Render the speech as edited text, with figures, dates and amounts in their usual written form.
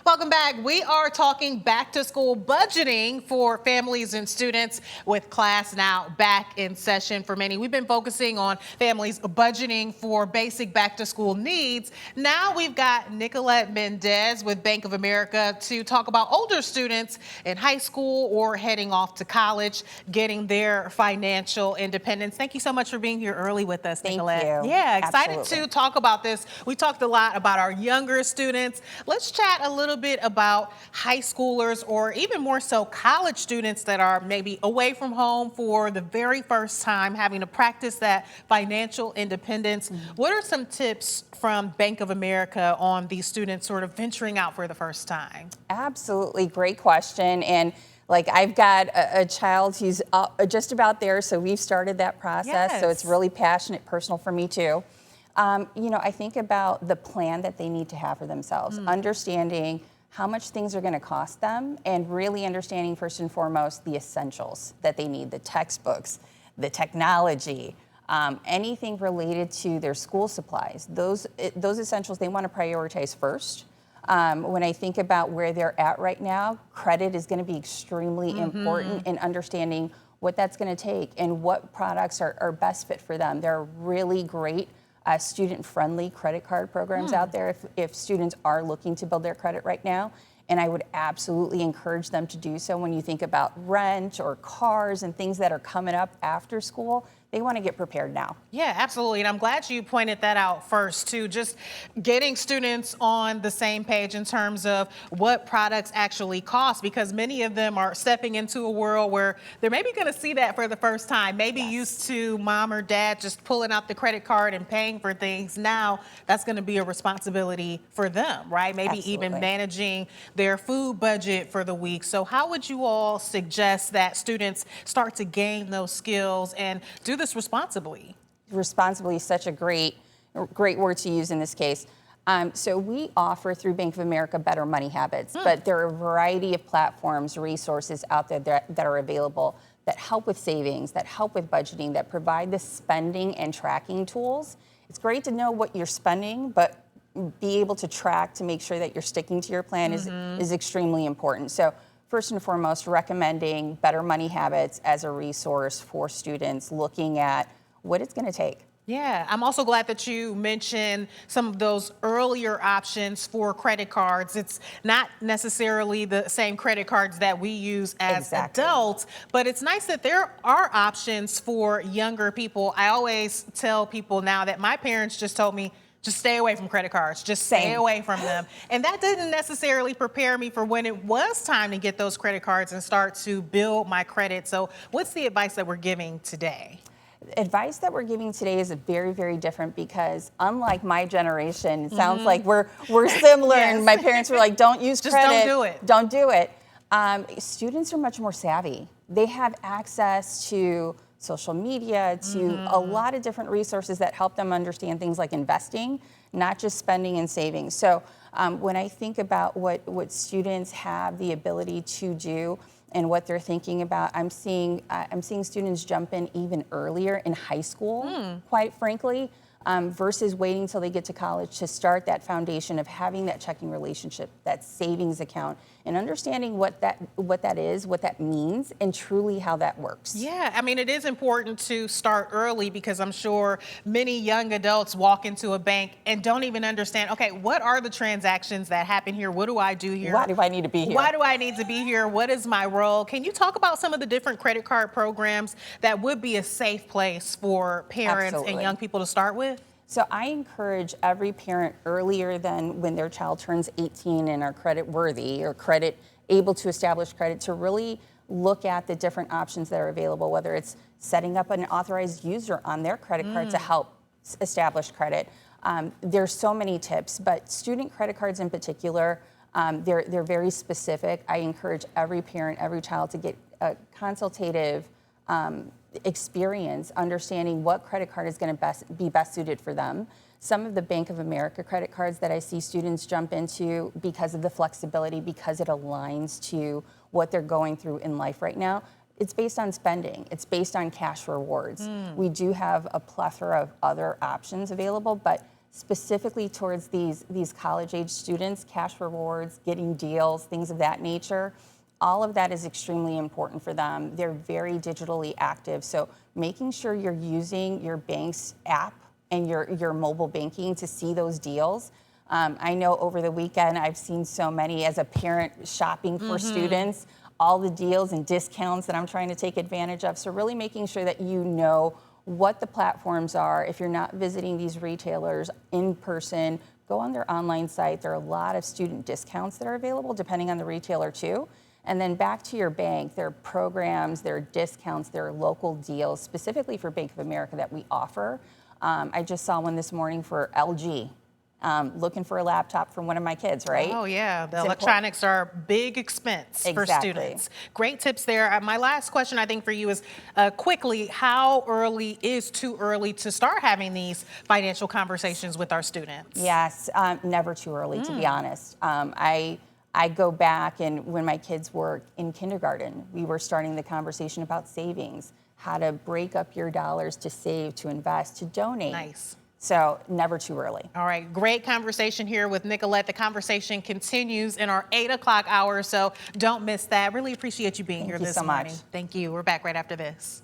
Welcome back. We are talking back to school budgeting for families and students with class now back in session for many. We've been focusing on families budgeting for basic back to school needs. Now we've got Nicolette Mendez with Bank of America to talk about older students in high school or heading off to college, getting their financial independence. Thank you so much for being here early with us, Nicolette. Thank you. Yeah, excited Absolutely. to talk about this. We talked a lot about our younger students. Let's chat a little bit about high schoolers or even more so college students that are maybe away from home for the very first time, having to practice that financial independence. What are some tips from Bank of America on these students sort of venturing out for the first time? Absolutely. Great question. And like I've got a child who's just about there, so we've started that process. So it's really passionate, personal for me too. I think about the plan that they need to have for themselves, understanding how much things are going to cost them, and really understanding first and foremost the essentials that they need, the textbooks, the technology, anything related to their school supplies. Those essentials they want to prioritize first. When I think about where they're at right now, credit is going to be extremely important in understanding what that's going to take and what products are best fit for them. There are really great student-friendly credit card programs out there if students are looking to build their credit right now. And I would absolutely encourage them to do so. When you think about rent or cars and things that are coming up after school, they want to get prepared now. Yeah, absolutely. And I'm glad you pointed that out first, too. Just getting students on the same page in terms of what products actually cost, because many of them are stepping into a world where they're maybe going to see that for the first time, maybe used to mom or dad just pulling out the credit card and paying for things. Now that's going to be a responsibility for them, right? Maybe even managing their food budget for the week. So how would you all suggest that students start to gain those skills and do this responsibly? Responsibly is such a great word to use in this case. So we offer through Bank of America Better Money Habits, but there are a variety of platforms, resources out there that are available that help with savings, that help with budgeting, that provide the spending and tracking tools. It's great to know what you're spending, but be able to track to make sure that you're sticking to your plan is extremely important. So first and foremost, recommending Better Money Habits as a resource for students looking at what it's going to take. Yeah, I'm also glad that you mentioned some of those earlier options for credit cards. It's not necessarily the same credit cards that we use as adults, but it's nice that there are options for younger people. I always tell people now that my parents just told me, just stay away from credit cards. Just stay away from them. And that didn't necessarily prepare me for when it was time to get those credit cards and start to build my credit. So what's the advice that we're giving today? Advice that we're giving today is very, very different because unlike my generation, it sounds like we're similar and my parents were like, don't use credit. Just don't do it. Don't do it. Students are much more savvy. They have access to social media, to a lot of different resources that help them understand things like investing, not just spending and saving. So when I think about what students have the ability to do and what they're thinking about, I'm seeing students jump in even earlier in high school, quite frankly, versus waiting until they get to college to start that foundation of having that checking relationship, that savings account, and understanding what that is, what that means, and truly how that works. Yeah, I mean, it is important to start early because I'm sure many young adults walk into a bank and don't even understand, okay, what are the transactions that happen here? What do I do here? Why do I need to be here? Why do I need to be here? What is my role? Can you talk about some of the different credit card programs that would be a safe place for parents and young people to start with? So I encourage every parent earlier than when their child turns 18 and are credit worthy or able to establish credit to really look at the different options that are available, whether it's setting up an authorized user on their credit card to help establish credit. There's so many tips, but student credit cards in particular, they're very specific. I encourage every parent, every child to get a consultative experience understanding what credit card is going to be best suited for them. Some of the Bank of America credit cards that I see students jump into because of the flexibility, because it aligns to what they're going through in life right now, it's based on spending. It's based on cash rewards. We do have a plethora of other options available, but specifically towards these college-age students, cash rewards, getting deals, things of that nature. All of that is extremely important for them. They're very digitally active, so making sure you're using your bank's app and your mobile banking to see those deals. I know over the weekend I've seen so many as a parent shopping for students, all the deals and discounts that I'm trying to take advantage of. So really making sure that you know what the platforms are. If you're not visiting these retailers in person, go on their online site. There are a lot of student discounts that are available depending on the retailer too. And then back to your bank, there are programs, there are discounts, there are local deals specifically for Bank of America that we offer. I just saw one this morning for LG. Looking for a laptop for one of my kids, right? Oh, yeah. The electronics are a big expense for students. Great tips there. My last question, I think, for you is quickly, how early is too early to start having these financial conversations with our students? Yes, never too early, to be honest. I go back, and when my kids were in kindergarten, we were starting the conversation about savings, how to break up your dollars to save, to invest, to donate. Nice. So never too early. All right, great conversation here with Nicolette. The conversation continues in our 8 o'clock hour, so don't miss that. Really appreciate you being here this morning. Thank you so much. Thank you. We're back right after this.